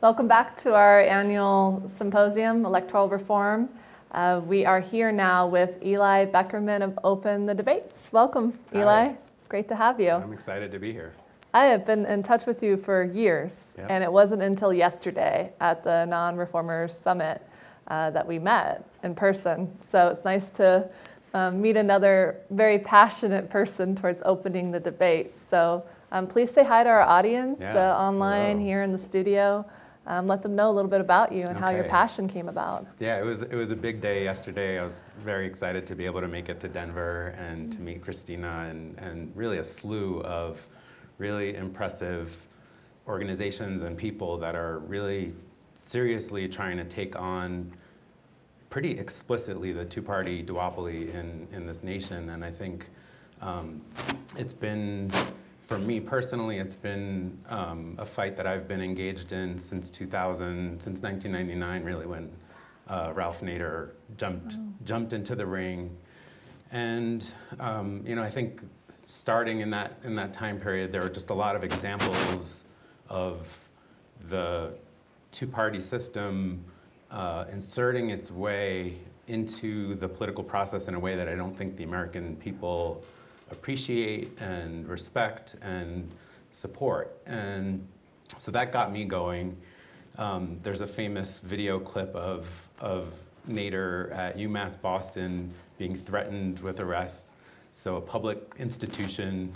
Welcome back to our annual symposium, Electoral Reform. We are here now with Eli Beckerman of Open the Debates. Welcome, Eli. Hi. Great to have you. I'm excited to be here. I have been in touch with you for years, Yep. and it wasn't until yesterday at the Non-Reformers Summit that we met in person. So it's nice to meet another very passionate person towards opening the debate. So please say hi to our audience online. Hello. Here in the studio. Let them know a little bit about you and how your Okay. passion came about. Yeah, it was a big day yesterday. I was very excited to be able to make it to Denver and to meet Christina and really a slew of really impressive organizations and people that are really seriously trying to take on pretty explicitly the two-party duopoly in this nation. And I think it's been, for me personally, it's been a fight that I've been engaged in since 2000, since 1999, really, when Ralph Nader jumped into the ring. And I think starting in that time period, there were just a lot of examples of the two-party system inserting its way into the political process in a way that I don't think the American people appreciate and respect and support. And so that got me going. There's a famous video clip of Nader at UMass Boston being threatened with arrest. So a public institution,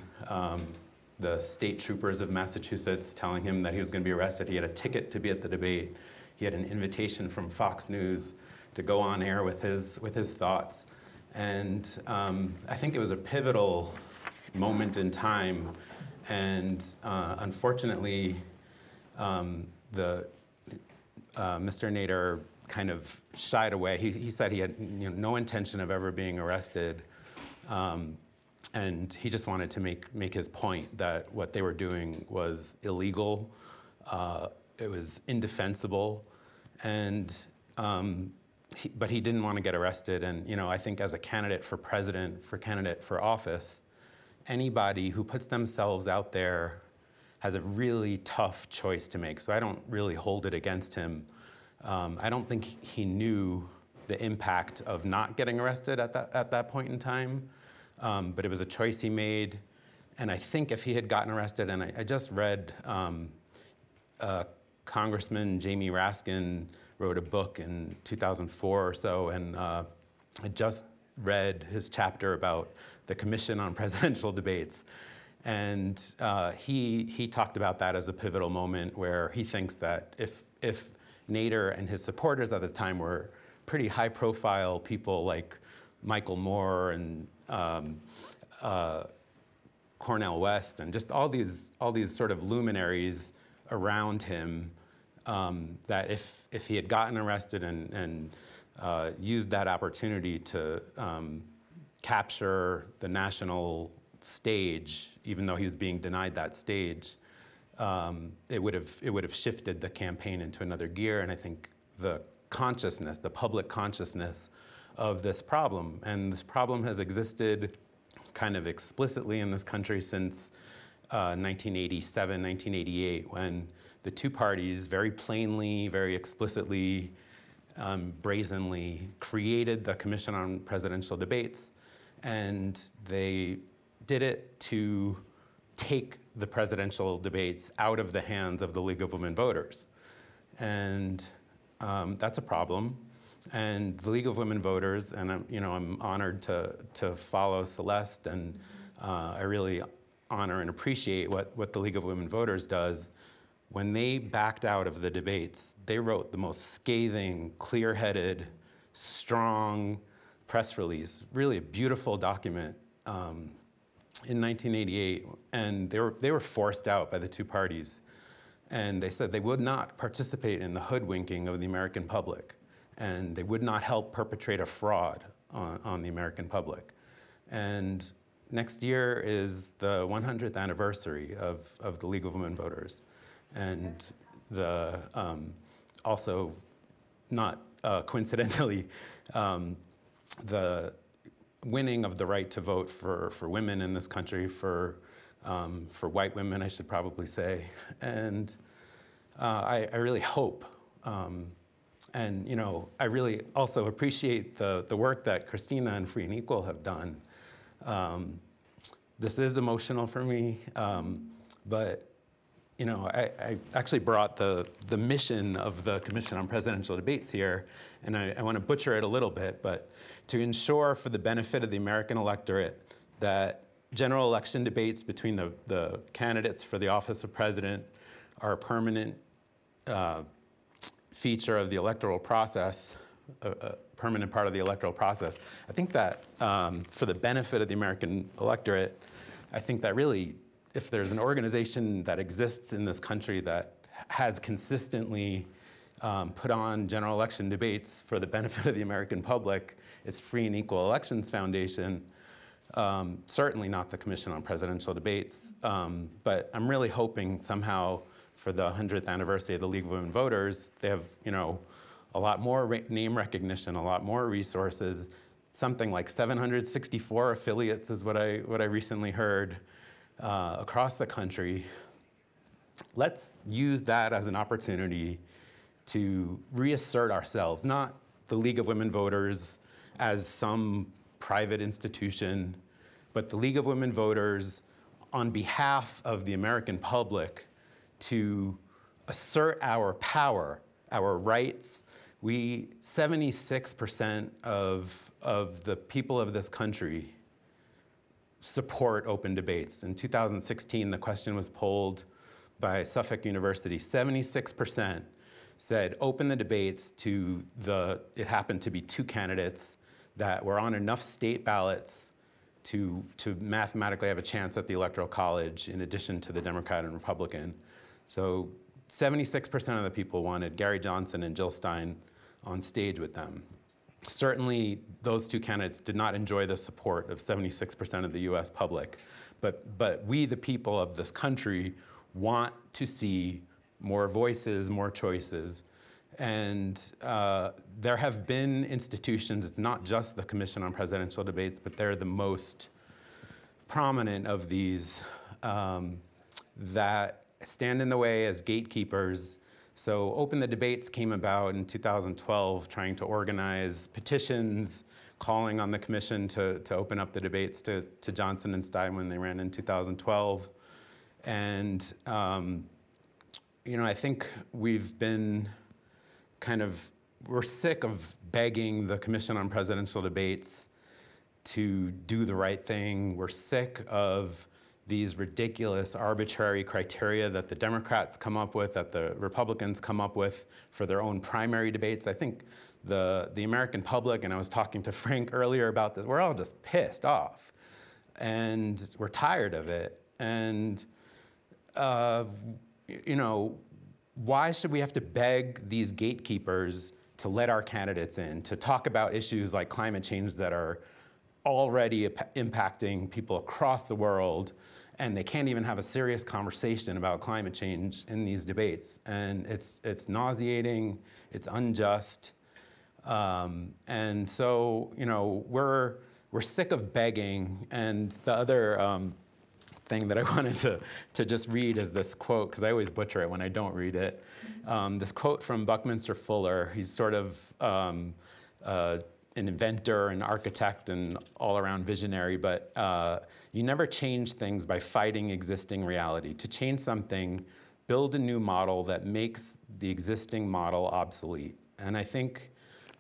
the state troopers of Massachusetts telling him that he was going to be arrested. He had a ticket to be at the debate. He had an invitation from Fox News to go on air with his thoughts. And I think it was a pivotal moment in time. And unfortunately, Mr. Nader kind of shied away. He said he had no intention of ever being arrested. And he just wanted to make his point that what they were doing was illegal. It was indefensible. And but he didn't want to get arrested. And I think as a candidate for president, candidate for office, anybody who puts themselves out there has a really tough choice to make. So I don't really hold it against him. I don't think he knew the impact of not getting arrested at that point in time, but it was a choice he made. And I think if he had gotten arrested, and I just read Congressman Jamie Raskin wrote a book in 2004 or so, and I just read his chapter about the Commission on Presidential Debates. And he talked about that as a pivotal moment where he thinks that if Nader and his supporters at the time were pretty high-profile people like Michael Moore and Cornel West and just all these sort of luminaries around him, that if he had gotten arrested and used that opportunity to capture the national stage, even though he was being denied that stage, it would have shifted the campaign into another gear. And I think the public consciousness of this problem, and this problem has existed kind of explicitly in this country since 1987, 1988, when the two parties very plainly, very explicitly, brazenly created the Commission on Presidential Debates, and they did it to take the presidential debates out of the hands of the League of Women Voters. And that's a problem. And the League of Women Voters, and I'm honored to follow Celeste, and I really honor and appreciate what the League of Women Voters does. When they backed out of the debates, they wrote the most scathing, clear-headed, strong press release, really a beautiful document in 1988, and they were forced out by the two parties. And they said they would not participate in the hoodwinking of the American public, and they would not help perpetrate a fraud on the American public. And next year is the 100th anniversary of the League of Women Voters. And also, not coincidentally, the winning of the right to vote for women in this country, for white women, I should probably say. And I really hope. And I really also appreciate the work that Christina and Free and Equal have done. This is emotional for me, but I actually brought the mission of the Commission on Presidential Debates here, and I want to butcher it a little bit, but to ensure for the benefit of the American electorate that general election debates between the candidates for the office of president are a permanent feature of the electoral process, a permanent part of the electoral process. I think that for the benefit of the American electorate, I think that really, if there's an organization that exists in this country that has consistently put on general election debates for the benefit of the American public, it's Free and Equal Elections Foundation. Certainly not the Commission on Presidential Debates, but I'm really hoping somehow for the 100th anniversary of the League of Women Voters, they have a lot more name recognition, a lot more resources, something like 764 affiliates is what I recently heard across the country. Let's use that as an opportunity to reassert ourselves, not the League of Women Voters as some private institution, but the League of Women Voters on behalf of the American public to assert our power, our rights. 76% of the people of this country support open debates. In 2016, the question was polled by Suffolk University. 76% said open the debates to it happened to be two candidates that were on enough state ballots to mathematically have a chance at the Electoral College in addition to the Democrat and Republican. So 76% of the people wanted Gary Johnson and Jill Stein on stage with them. Certainly, those two candidates did not enjoy the support of 76% of the US public, but we, the people of this country, want to see more voices, more choices. And there have been institutions, it's not just the Commission on Presidential Debates, but they're the most prominent of these that stand in the way as gatekeepers. So Open the Debates came about in 2012, trying to organize petitions, calling on the commission to open up the debates to Johnson and Stein when they ran in 2012. And I think we've been we're sick of begging the Commission on Presidential Debates to do the right thing. We're sick of these ridiculous, arbitrary criteria that the Democrats come up with, that the Republicans come up with for their own primary debates. I think the American public, and I was talking to Frank earlier about this, we're all just pissed off. And we're tired of it. And, why should we have to beg these gatekeepers to let our candidates in, to talk about issues like climate change that are already impacting people across the world, and they can't even have a serious conversation about climate change in these debates? And it's nauseating, it's unjust. And so, we're sick of begging. And the other thing that I wanted to just read is this quote, because I always butcher it when I don't read it. This quote from Buckminster Fuller. He's sort of an inventor, an architect, and all-around visionary, but you never change things by fighting existing reality. To change something, build a new model that makes the existing model obsolete. And I think,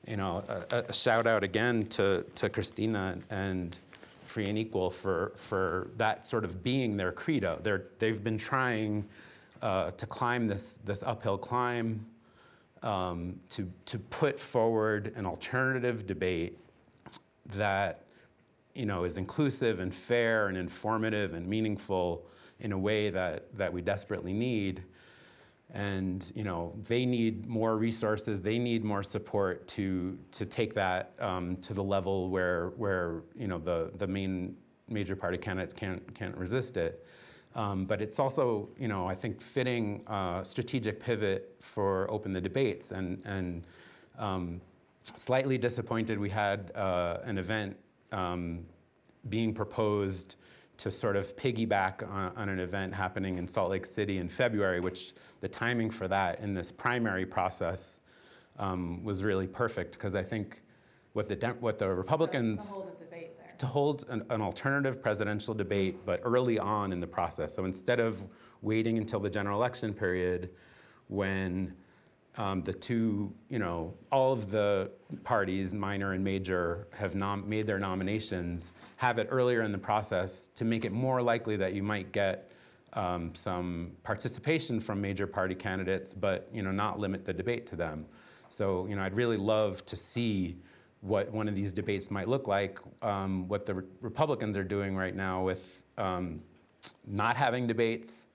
a shout out again to Christina and Free and Equal for that sort of being their credo. They've been trying to climb this uphill climb, to put forward an alternative debate that is inclusive and fair and informative and meaningful in a way that we desperately need. And they need more resources, they need more support to take that to the level where the major party candidates can't resist it. But it's also, I think, fitting strategic pivot for Open the Debates. And slightly disappointed we had an event being proposed to sort of piggyback on an event happening in Salt Lake City in February, which the timing for that in this primary process was really perfect, because I think what the Republicans... To hold a debate there. To hold an alternative presidential debate, but early on in the process. So instead of waiting until the general election period, when the two, all of the parties, minor and major, have made their nominations, have it earlier in the process to make it more likely that you might get some participation from major party candidates, but not limit the debate to them. So I'd really love to see what one of these debates might look like. What the Republicans are doing right now with not having debates,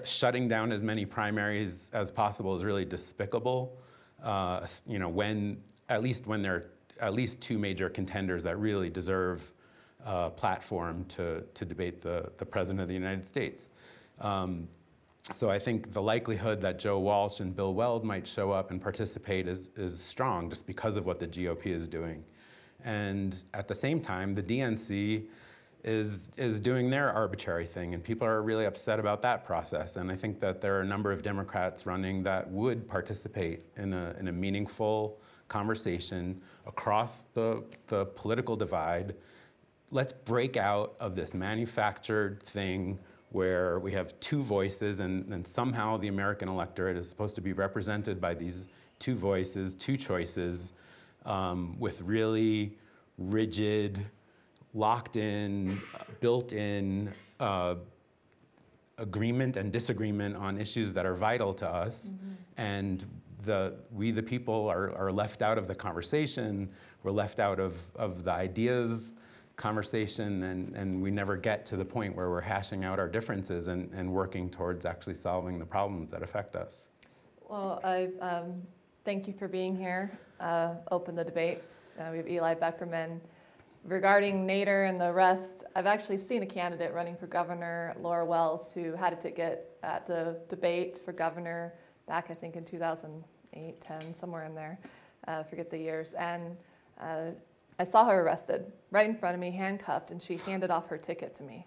shutting down as many primaries as possible is really despicable. When there are at least two major contenders that really deserve a platform to debate the President of the United States. So I think the likelihood that Joe Walsh and Bill Weld might show up and participate is strong, just because of what the GOP is doing. And at the same time, the DNC is doing their arbitrary thing, and people are really upset about that process. And I think that there are a number of Democrats running that would participate in a meaningful conversation across the political divide. Let's break out of this manufactured thing where we have two voices, and somehow the American electorate is supposed to be represented by these two voices, two choices, with really rigid, locked-in, built-in agreement and disagreement on issues that are vital to us. Mm-hmm. And we, the people, are left out of the conversation. We're left out of the ideas conversation, and we never get to the point where we're hashing out our differences and working towards actually solving the problems that affect us. Well, I thank you for being here. Open the debates. We have Eli Beckerman. Regarding Nader and the rest, I've actually seen a candidate running for governor, Laura Wells, who had a ticket at the debate for governor back, I think, in 2008, 10, somewhere in there. Forget the years. And I saw her arrested right in front of me, handcuffed, and she handed off her ticket to me.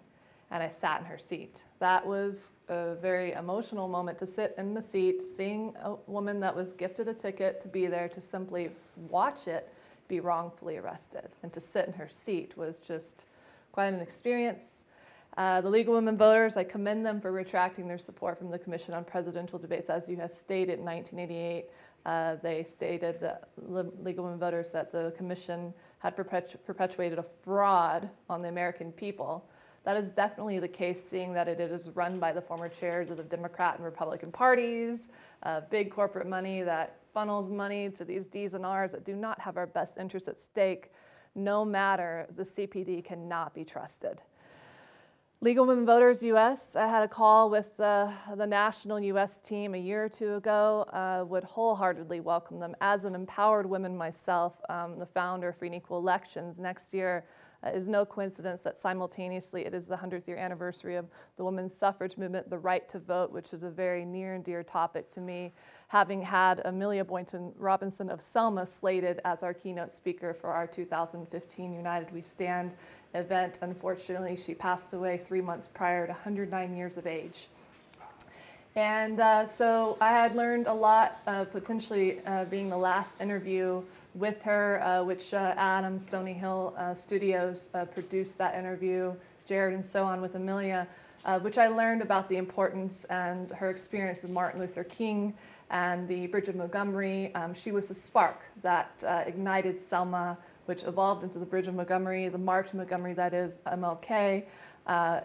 And I sat in her seat. That was a very emotional moment, to sit in the seat, seeing a woman that was gifted a ticket to be there, to simply watch it be wrongfully arrested. And to sit in her seat was just quite an experience. The League of Women Voters, I commend them for retracting their support from the Commission on Presidential Debates. As you have stated, in 1988, they stated, the League of Women Voters, that the Commission had perpetuated a fraud on the American people. That is definitely the case, seeing that it is run by the former chairs of the Democrat and Republican parties, big corporate money that funnels money to these Ds and Rs that do not have our best interests at stake. No matter, the CPD cannot be trusted. League of Women Voters US, I had a call with the national US team a year or two ago, would wholeheartedly welcome them. As an empowered woman myself, the founder of Free and Equal Elections, next year is no coincidence that simultaneously it is the 100th year anniversary of the women's suffrage movement, the right to vote, which is a very near and dear topic to me, having had Amelia Boynton Robinson of Selma slated as our keynote speaker for our 2015 United We Stand event. Unfortunately, she passed away 3 months prior at 109 years of age. And so I had learned a lot, potentially being the last interview with her, which Adam Stony Hill Studios produced that interview, Jared and so on with Amelia, which I learned about the importance and her experience with Martin Luther King and the Bridge of Montgomery. She was the spark that ignited Selma, which evolved into the Bridge of Montgomery, the March of Montgomery, that is MLK,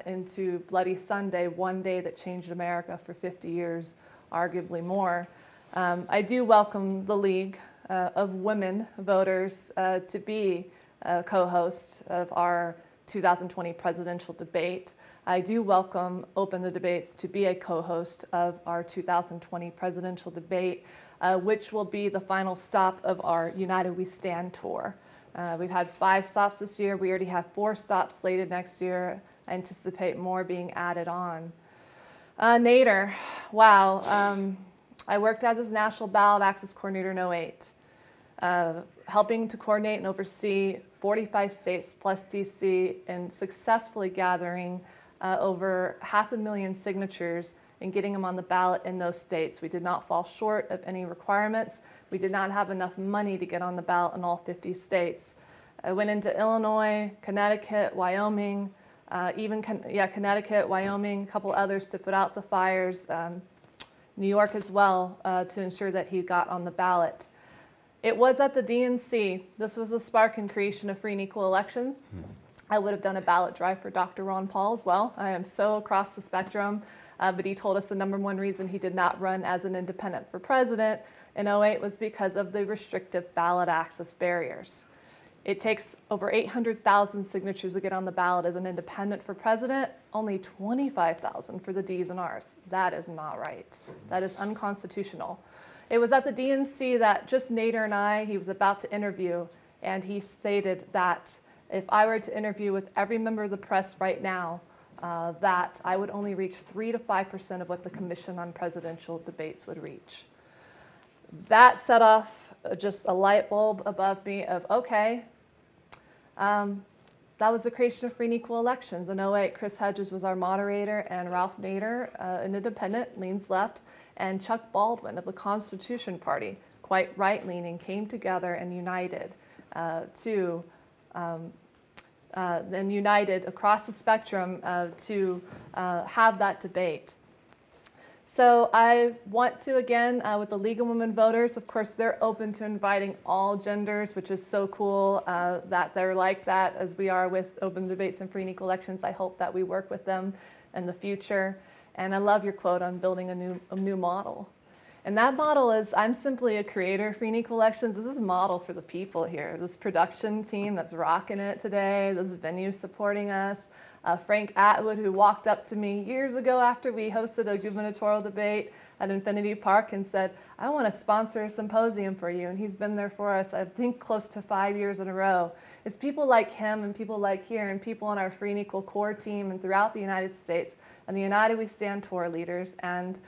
into Bloody Sunday, one day that changed America for 50 years, arguably more. I do welcome the League of Women Voters to be co-host of our 2020 presidential debate. I do welcome Open the Debates to be a co-host of our 2020 presidential debate, which will be the final stop of our United We Stand tour. We've had 5 stops this year. We already have 4 stops slated next year. I anticipate more being added on. Nader, wow. I worked as his National Ballot Access Coordinator in 2008, helping to coordinate and oversee 45 states plus DC, and successfully gathering over 500,000 signatures and getting them on the ballot in those states. We did not fall short of any requirements. We did not have enough money to get on the ballot in all 50 states. I went into Illinois, Connecticut, Wyoming, Connecticut, Wyoming, a couple others to put out the fires, New York as well, to ensure that he got on the ballot. It was at the DNC. This was the spark and creation of free and equal elections. I would have done a ballot drive for Dr. Ron Paul as well. I am so across the spectrum, but he told us the #1 reason he did not run as an independent for president in 2008 was because of the restrictive ballot access barriers. It takes over 800,000 signatures to get on the ballot as an independent for president, only 25,000 for the Ds and Rs. That is not right. That is unconstitutional. It was at the DNC that just Nader and I, he was about to interview, and he stated that if I were to interview with every member of the press right now, that I would only reach 3 to 5% of what the Commission on Presidential Debates would reach. That set off just a light bulb above me of, okay, that was the creation of free and equal elections. In 2008, Chris Hedges was our moderator, and Ralph Nader, an independent, leans left, and Chuck Baldwin of the Constitution Party, quite right-leaning, came together and united united across the spectrum to have that debate. So I want to, again, with the League of Women Voters, of course, they're open to inviting all genders, which is so cool that they're like that, as we are with open debates and free and equal elections. I hope that we work with them in the future. And I love your quote on building a new model. And that model is, I'm simply a creator of free and equal elections. This is a model for the people here. This production team that's rocking it today, this venue supporting us. Frank Atwood, who walked up to me years ago after we hosted a gubernatorial debate at Infinity Park and said, I want to sponsor a symposium for you. And he's been there for us, I think, close to 5 years in a row. It's people like him and people like here and people on our free and equal core team and throughout the United States and the United We Stand tour leaders. And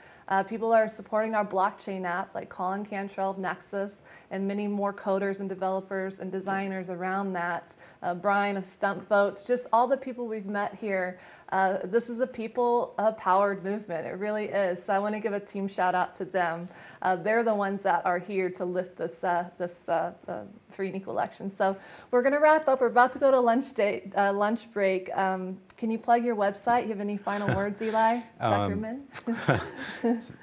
people are supporting our blockchain app like Colin Cantrell of Nexus and many more coders and developers and designers around that. Brian of Stump Votes, just all the people we've met here. This is a people-powered movement. It really is. So I want to give a team shout out to them. They're the ones that are here to lift this free and equal election. So we're going to wrap up. We're about to go to lunch break. Can you plug your website? You have any final words, Eli Beckerman?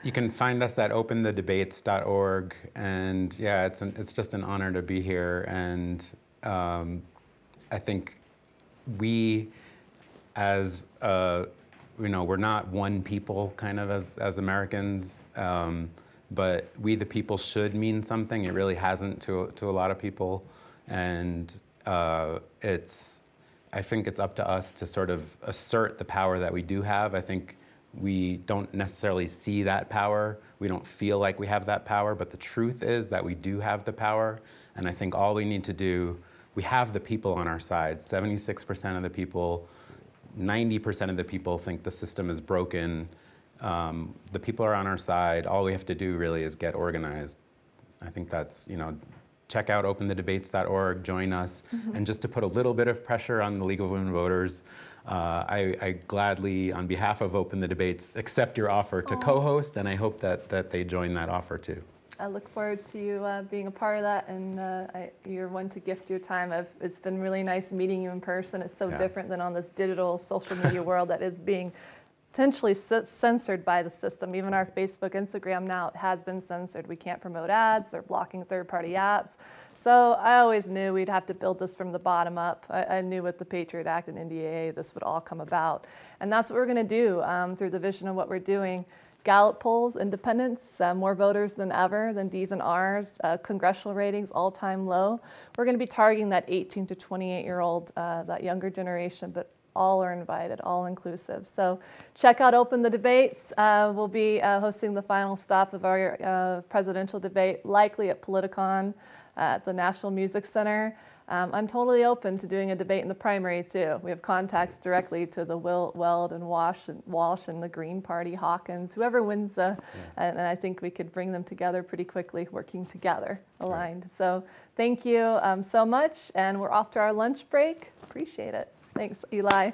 You can find us at openthedebates.org, and yeah, it's just an honor to be here. And I think we, as we're not one people kind of as Americans, but we the people should mean something. It really hasn't to a lot of people, and I think it's up to us to sort of assert the power that we do have. I think we don't necessarily see that power. We don't feel like we have that power, but the truth is that we do have the power, and I think all we need to do, we have the people on our side. 76% of the people, 90% of the people think the system is broken. The people are on our side. All we have to do really is get organized. I think that's, check out openthedebates.org, join us. And just to put a little bit of pressure on the League of Women Voters, I gladly, on behalf of Open the Debates, accept your offer to co-host, and I hope that they join that offer too. I look forward to you being a part of that, and you're one to gift your time. It's been really nice meeting you in person. It's so different than on this digital social media world that is being potentially censored by the system. Even our Facebook, Instagram now has been censored. We can't promote ads. They're blocking third-party apps. So I always knew we'd have to build this from the bottom up. I knew with the Patriot Act and NDAA this would all come about. And that's what we're going to do through the vision of what we're doing. Gallup polls, independents, more voters than ever, than Ds and Rs, congressional ratings, all-time low. We're going to be targeting that 18 to 28-year-old, that younger generation, but all are invited, all inclusive. So check out Open the Debates. We'll be hosting the final stop of our presidential debate, likely at Politicon at the National Music Center. I'm totally open to doing a debate in the primary too. We have contacts directly to the Weld and Walsh and the Green Party, Hawkins, whoever wins, and I think we could bring them together pretty quickly, working together, aligned. Right. So thank you so much, and we're off to our lunch break. Appreciate it. Thanks, Eli.